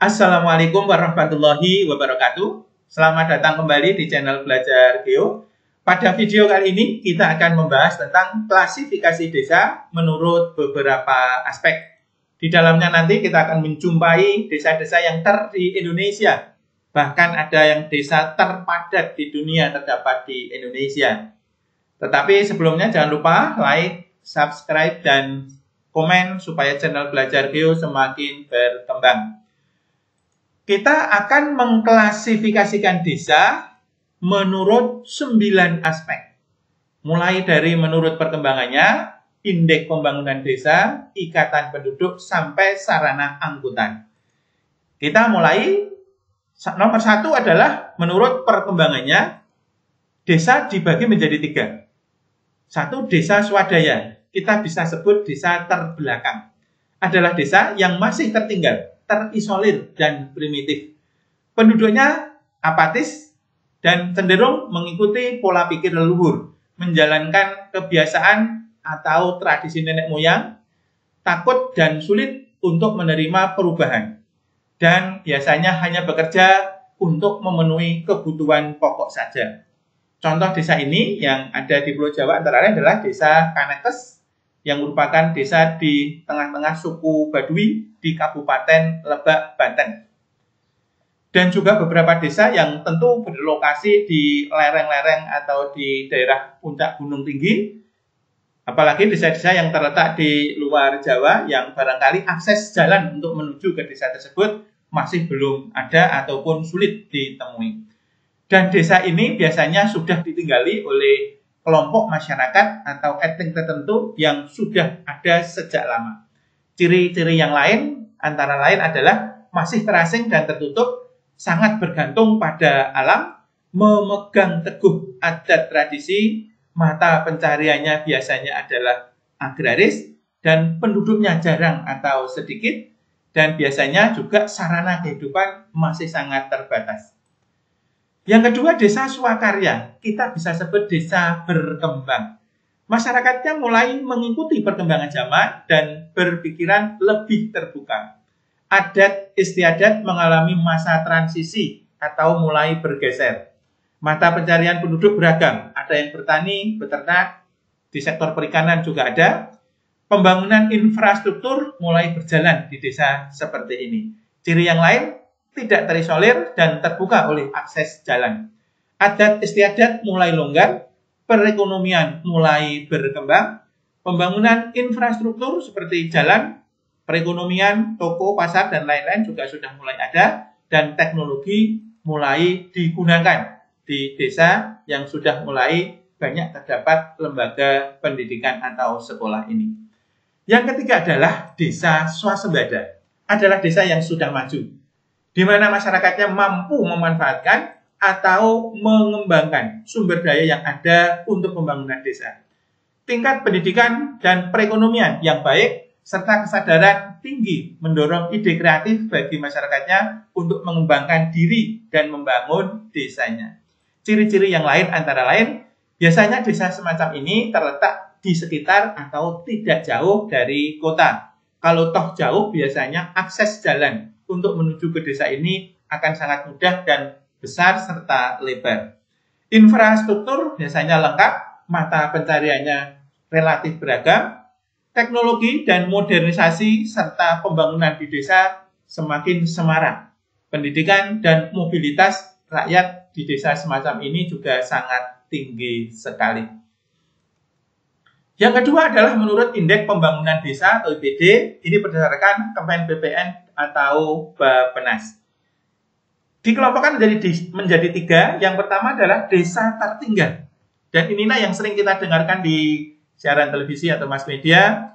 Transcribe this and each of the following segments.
Assalamualaikum warahmatullahi wabarakatuh. Selamat datang kembali di channel Belajar Geo. Pada video kali ini kita akan membahas tentang klasifikasi desa menurut beberapa aspek. Di dalamnya nanti kita akan menjumpai desa-desa yang di Indonesia. Bahkan ada yang desa terpadat di dunia terdapat di Indonesia. Tetapi sebelumnya jangan lupa like, subscribe, dan komen supaya channel Belajar Geo semakin berkembang. Kita akan mengklasifikasikan desa menurut 9 aspek. Mulai dari menurut perkembangannya, indeks pembangunan desa, ikatan penduduk, sampai sarana angkutan. Kita mulai, nomor 1 adalah menurut perkembangannya, desa dibagi menjadi 3. 1, desa swadaya. Kita bisa sebut desa terbelakang. Adalah desa yang masih tertinggal, terisolir, dan primitif. Penduduknya apatis dan cenderung mengikuti pola pikir leluhur, menjalankan kebiasaan atau tradisi nenek moyang, takut dan sulit untuk menerima perubahan, dan biasanya hanya bekerja untuk memenuhi kebutuhan pokok saja. Contoh desa ini yang ada di Pulau Jawa antara lain adalah desa Kanekes, yang merupakan desa di tengah-tengah suku Baduy di Kabupaten Lebak, Banten. Dan juga beberapa desa yang tentu berlokasi di lereng-lereng atau di daerah puncak gunung tinggi, apalagi desa-desa yang terletak di luar Jawa yang barangkali akses jalan untuk menuju ke desa tersebut masih belum ada ataupun sulit ditemui. Dan desa ini biasanya sudah ditinggali oleh kelompok masyarakat atau etnik tertentu yang sudah ada sejak lama. Ciri-ciri yang lain antara lain adalah masih terasing dan tertutup, sangat bergantung pada alam, memegang teguh adat tradisi, mata pencariannya biasanya adalah agraris, dan penduduknya jarang atau sedikit, dan biasanya juga sarana kehidupan masih sangat terbatas. Yang kedua, desa swakarya. Kita bisa sebut desa berkembang. Masyarakatnya mulai mengikuti perkembangan zaman dan berpikiran lebih terbuka. Adat istiadat mengalami masa transisi atau mulai bergeser. Mata pencarian penduduk beragam. Ada yang bertani, beternak, di sektor perikanan juga ada. Pembangunan infrastruktur mulai berjalan di desa seperti ini. Ciri yang lain, tidak terisolir dan terbuka oleh akses jalan. Adat istiadat mulai longgar, perekonomian mulai berkembang, pembangunan infrastruktur seperti jalan, perekonomian, toko, pasar, dan lain-lain juga sudah mulai ada, dan teknologi mulai digunakan di desa yang sudah mulai banyak terdapat lembaga pendidikan atau sekolah ini. Yang ketiga adalah desa swasembada, adalah desa yang sudah maju, di mana masyarakatnya mampu memanfaatkan atau mengembangkan sumber daya yang ada untuk pembangunan desa. Tingkat pendidikan dan perekonomian yang baik, serta kesadaran tinggi mendorong ide kreatif bagi masyarakatnya untuk mengembangkan diri dan membangun desanya. Ciri-ciri yang lain antara lain, biasanya desa semacam ini terletak di sekitar atau tidak jauh dari kota. Kalau toh jauh, biasanya akses jalan untuk menuju ke desa ini akan sangat mudah dan besar serta lebar. Infrastruktur biasanya lengkap, mata pencariannya relatif beragam, teknologi dan modernisasi serta pembangunan di desa semakin semarak. Pendidikan dan mobilitas rakyat di desa semacam ini juga sangat tinggi sekali. Yang kedua adalah menurut Indeks Pembangunan Desa atau IPD, ini berdasarkan Kemen BPN atau Bappenas. Dikelompokkan menjadi 3. Yang pertama adalah desa tertinggal. Dan inilah yang sering kita dengarkan di siaran televisi atau mass media.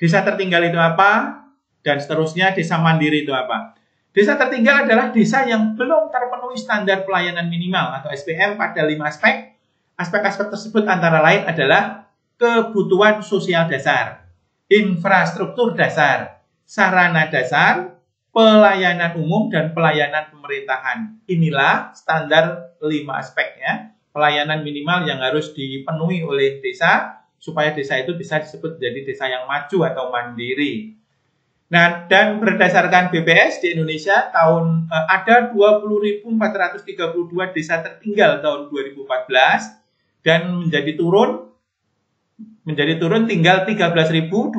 Desa tertinggal itu apa? Dan seterusnya, desa mandiri itu apa? Desa tertinggal adalah desa yang belum terpenuhi standar pelayanan minimal atau SPM pada 5 aspek. Aspek-aspek tersebut antara lain adalah kebutuhan sosial dasar, infrastruktur dasar, sarana dasar, pelayanan umum, dan pelayanan pemerintahan. Inilah standar 5 aspeknya, pelayanan minimal yang harus dipenuhi oleh desa, supaya desa itu bisa disebut menjadi desa yang maju atau mandiri. Nah, dan berdasarkan BPS di Indonesia ada 20.432 desa tertinggal tahun 2014 dan menjadi turun tinggal 13.232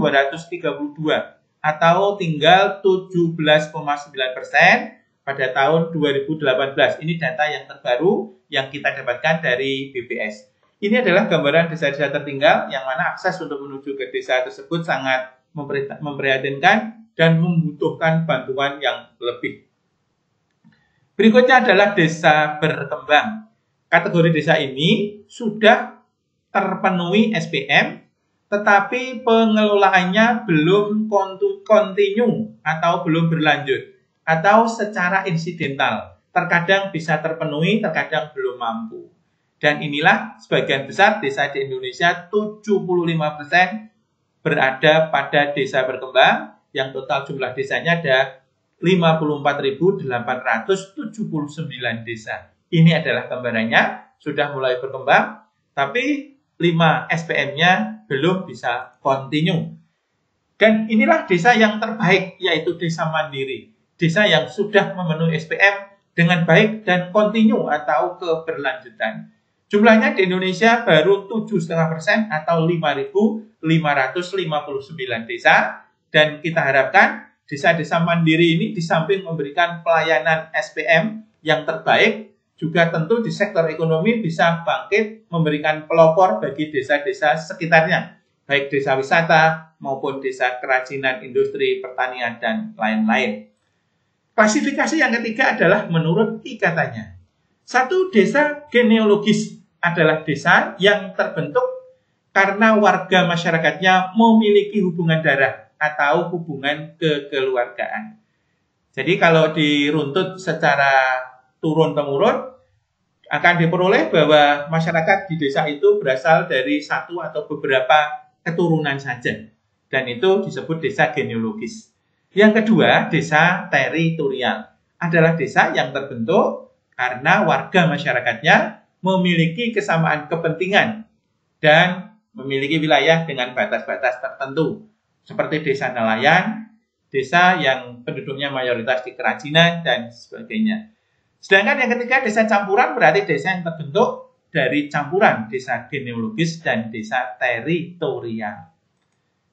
atau tinggal 17,9% pada tahun 2018. Ini data yang terbaru yang kita dapatkan dari BPS. Ini adalah gambaran desa-desa tertinggal yang mana akses untuk menuju ke desa tersebut sangat memprihatinkan dan membutuhkan bantuan yang lebih. Berikutnya adalah desa berkembang. Kategori desa ini sudah terpenuhi SPM, tetapi pengelolaannya belum kontinu atau belum berlanjut, atau secara insidental. Terkadang bisa terpenuhi, terkadang belum mampu. Dan inilah sebagian besar desa di Indonesia, 75% berada pada desa berkembang, yang total jumlah desanya ada 54.879 desa. Ini adalah gambarannya, sudah mulai berkembang, tapi 5 SPM-nya belum bisa kontinu. Dan inilah desa yang terbaik, yaitu desa mandiri. Desa yang sudah memenuhi SPM dengan baik dan kontinu atau keberlanjutan. Jumlahnya di Indonesia baru 7,5% atau 5.559 desa. Dan kita harapkan desa-desa mandiri ini di samping memberikan pelayanan SPM yang terbaik, juga tentu di sektor ekonomi bisa bangkit memberikan pelopor bagi desa-desa sekitarnya, baik desa wisata maupun desa kerajinan, industri, pertanian, dan lain-lain. Klasifikasi yang ketiga adalah menurut ikatannya. Satu, desa genealogis adalah desa yang terbentuk karena warga masyarakatnya memiliki hubungan darah atau hubungan kekeluargaan. Jadi kalau diruntut secara turun-temurun, akan diperoleh bahwa masyarakat di desa itu berasal dari satu atau beberapa keturunan saja. Dan itu disebut desa genealogis. Yang kedua, desa teritorial adalah desa yang terbentuk karena warga masyarakatnya memiliki kesamaan kepentingan dan memiliki wilayah dengan batas-batas tertentu. Seperti desa nelayan, desa yang penduduknya mayoritas di kerajinan, dan sebagainya. Sedangkan yang ketiga, desa campuran berarti desa yang terbentuk dari campuran desa genealogis dan desa teritorial.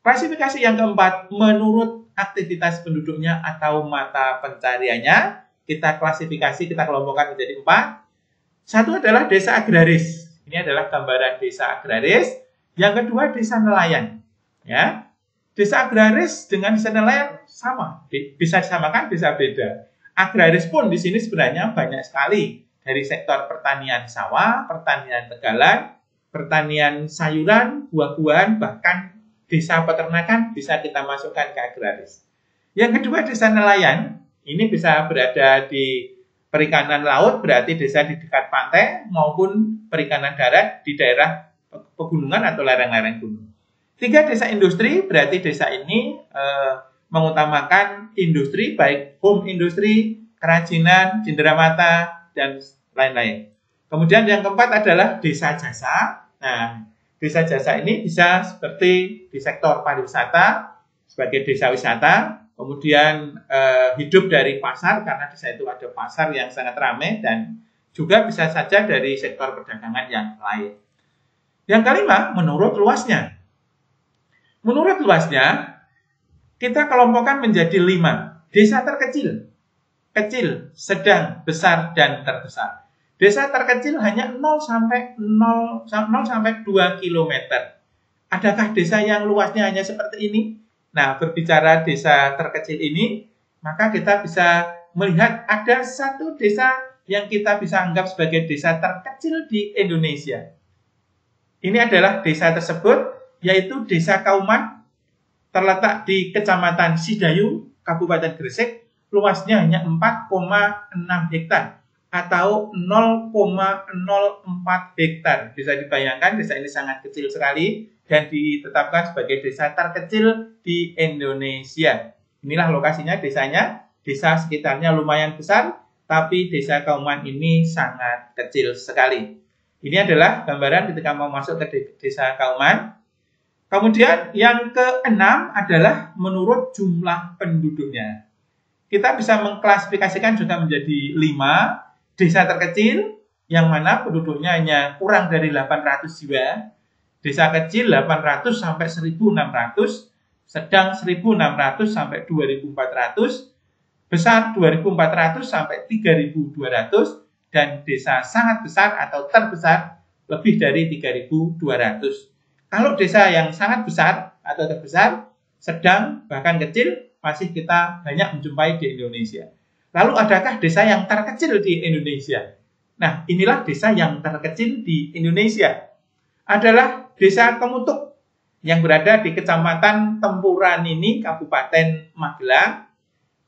Klasifikasi yang keempat, menurut aktivitas penduduknya atau mata pencariannya, kita kelompokkan menjadi 4. Satu adalah desa agraris. Ini adalah gambaran desa agraris. Yang kedua, desa nelayan. Ya, desa agraris dengan desa nelayan sama, bisa disamakan, bisa beda. Agraris pun di sini sebenarnya banyak sekali, dari sektor pertanian sawah, pertanian tegalan, pertanian sayuran, buah-buahan, bahkan desa peternakan bisa kita masukkan ke agraris. Yang kedua, desa nelayan. Ini bisa berada di perikanan laut, berarti desa di dekat pantai, maupun perikanan darat di daerah pegunungan atau lereng-lereng gunung. 3, desa industri, berarti desa ini mengutamakan industri, baik home industri, kerajinan, cenderamata, dan lain-lain. Kemudian yang keempat adalah desa jasa. Nah, desa jasa ini bisa seperti di sektor pariwisata, sebagai desa wisata, kemudian hidup dari pasar, karena desa itu ada pasar yang sangat ramai, dan juga bisa saja dari sektor perdagangan yang lain. Yang kelima, menurut luasnya. Menurut luasnya, kita kelompokkan menjadi 5. Desa terkecil, kecil, sedang, besar, dan terbesar. Desa terkecil hanya 0 sampai 2 km. Adakah desa yang luasnya hanya seperti ini? Nah, berbicara desa terkecil ini, maka kita bisa melihat ada satu desa yang kita bisa anggap sebagai desa terkecil di Indonesia. Ini adalah desa tersebut, yaitu Desa Kauman, terletak di Kecamatan Sidayu, Kabupaten Gresik, luasnya hanya 4,6 hektar atau 0,04 hektar. Bisa dibayangkan desa ini sangat kecil sekali dan ditetapkan sebagai desa terkecil di Indonesia. Inilah lokasinya desanya, desa sekitarnya lumayan besar, tapi Desa Kauman ini sangat kecil sekali. Ini adalah gambaran ketika mau masuk ke Desa Kauman. Kemudian yang keenam adalah menurut jumlah penduduknya. Kita bisa mengklasifikasikan juga menjadi 5 desa terkecil yang mana penduduknya hanya kurang dari 800 jiwa, desa kecil 800 sampai 1600, sedang 1600 sampai 2400, besar 2400 sampai 3200, dan desa sangat besar atau terbesar lebih dari 3200. Kalau desa yang sangat besar atau terbesar, sedang, bahkan kecil, masih kita banyak menjumpai di Indonesia. Lalu adakah desa yang terkecil di Indonesia? Nah, inilah desa yang terkecil di Indonesia. Adalah Desa Kemutuk yang berada di Kecamatan Tempuranini, Kabupaten Magelang.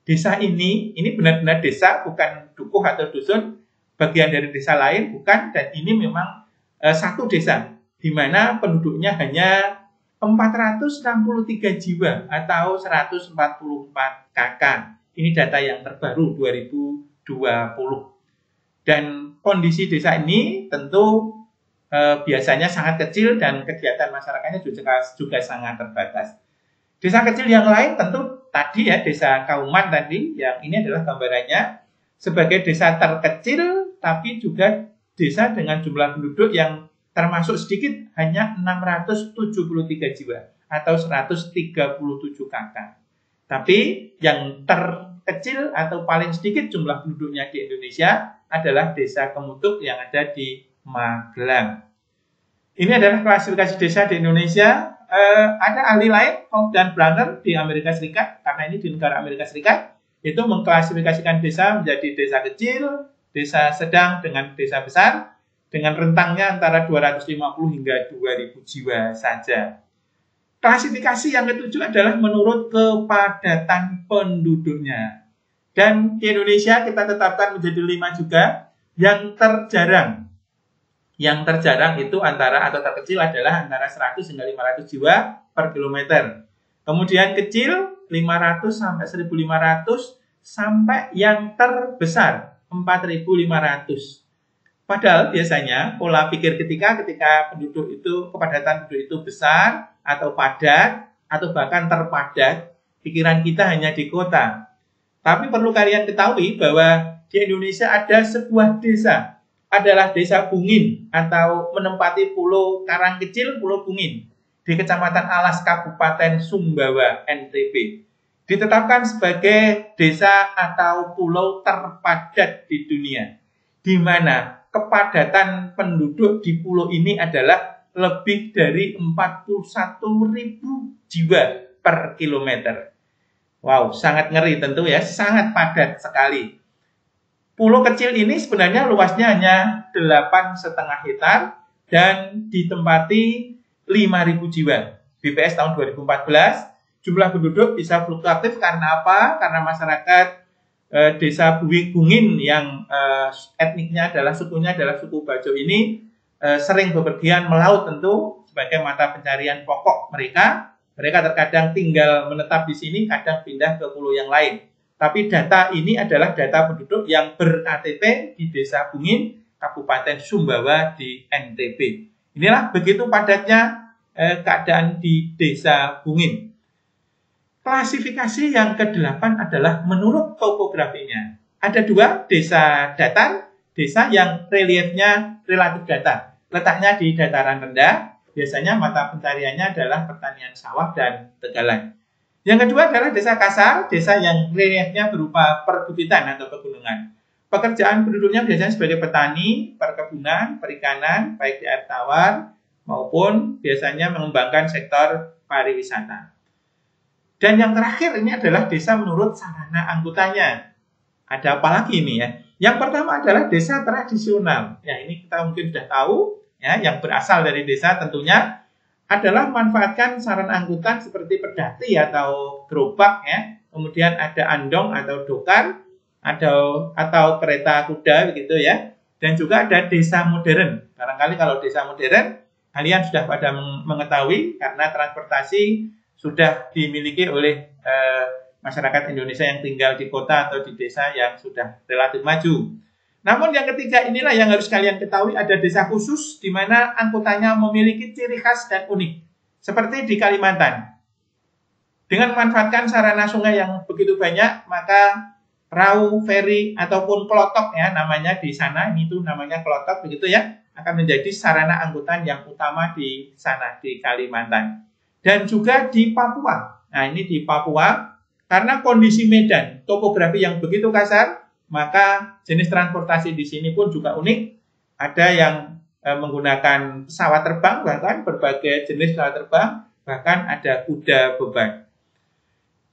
Desa ini benar-benar desa, bukan dukuh atau dusun, bagian dari desa lain, bukan, dan ini memang satu desa di mana penduduknya hanya 463 jiwa atau 144 KK. Ini data yang terbaru 2020. Dan kondisi desa ini tentu biasanya sangat kecil dan kegiatan masyarakatnya juga sangat terbatas. Desa kecil yang lain tentu tadi ya, Desa Kauman tadi, yang ini adalah gambarannya sebagai desa terkecil tapi juga desa dengan jumlah penduduk yang termasuk sedikit, hanya 673 jiwa atau 137 KK. Tapi yang terkecil atau paling sedikit jumlah penduduknya di Indonesia adalah Desa Kemutuk yang ada di Magelang. Ini adalah klasifikasi desa di Indonesia. Ada ahli lain, Koch dan Brunner di Amerika Serikat, karena ini di negara Amerika Serikat, itu mengklasifikasikan desa menjadi desa kecil, desa sedang, dengan desa besar, dengan rentangnya antara 250 hingga 2000 jiwa saja. Klasifikasi yang ketujuh adalah menurut kepadatan penduduknya. Dan di Indonesia kita tetapkan menjadi 5 juga. Yang terjarang itu antara atau terkecil adalah antara 100 hingga 500 jiwa per kilometer. Kemudian kecil 500 sampai 1500, sampai yang terbesar 4500. Padahal biasanya pola pikir ketika penduduk itu, kepadatan penduduk itu besar atau padat atau bahkan terpadat, pikiran kita hanya di kota. Tapi perlu kalian ketahui bahwa di Indonesia ada sebuah desa, adalah Desa Bungin atau menempati Pulau Karang Kecil, Pulau Bungin di Kecamatan Alas, Kabupaten Sumbawa, NTB. Ditetapkan sebagai desa atau pulau terpadat di dunia, di mana kepadatan penduduk di pulau ini adalah lebih dari 41.000 jiwa per kilometer. Wow, sangat ngeri tentu ya, sangat padat sekali. Pulau kecil ini sebenarnya luasnya hanya 8,5 hektar dan ditempati 5.000 jiwa. BPS tahun 2014, jumlah penduduk bisa fluktuatif karena apa? Karena masyarakat Desa Bungin yang etniknya adalah sukunya adalah suku Bajo ini sering bepergian melaut tentu sebagai mata pencarian pokok mereka. Mereka terkadang tinggal menetap di sini, kadang pindah ke pulau yang lain. Tapi data ini adalah data penduduk yang ber-KTP di Desa Bungin, Kabupaten Sumbawa di NTB. Inilah begitu padatnya keadaan di Desa Bungin. Klasifikasi yang ke-8 adalah menurut topografinya. Ada 2, desa datar, desa yang reliefnya relatif datar. Letaknya di dataran rendah, biasanya mata pencariannya adalah pertanian sawah dan tegalan. Yang kedua adalah desa kasar, desa yang reliefnya berupa perbukitan atau pegunungan. Pekerjaan penduduknya biasanya sebagai petani, perkebunan, perikanan, baik di air tawar maupun biasanya mengembangkan sektor pariwisata. Dan yang terakhir ini adalah desa menurut sarana angkutannya. Ada apa lagi ini ya? Yang pertama adalah desa tradisional. Ya, ini kita mungkin sudah tahu ya, yang berasal dari desa tentunya adalah manfaatkan sarana angkutan seperti pedati atau gerobak ya. Kemudian ada andong atau dokar atau kereta kuda begitu ya. Dan juga ada desa modern. Barangkali kalau desa modern kalian sudah pada mengetahui karena transportasi sudah dimiliki oleh masyarakat Indonesia yang tinggal di kota atau di desa yang sudah relatif maju. Namun yang ketiga inilah yang harus kalian ketahui, ada desa khusus di mana angkutannya memiliki ciri khas dan unik. Seperti di Kalimantan. Dengan memanfaatkan sarana sungai yang begitu banyak, maka perahu, feri, ataupun klotok ya namanya di sana, ini tuh namanya klotok begitu ya, akan menjadi sarana angkutan yang utama di sana, di Kalimantan. Dan juga di Papua. Nah, ini di Papua, karena kondisi medan, topografi yang begitu kasar, maka jenis transportasi di sini pun juga unik. Ada yang menggunakan pesawat terbang, bahkan berbagai jenis pesawat terbang, bahkan ada kuda beban.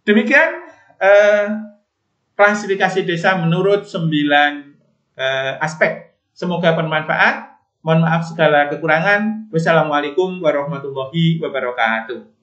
Demikian klasifikasi desa menurut 9 aspek. Semoga bermanfaat. Mohon maaf segala kekurangan. Wassalamualaikum warahmatullahi wabarakatuh.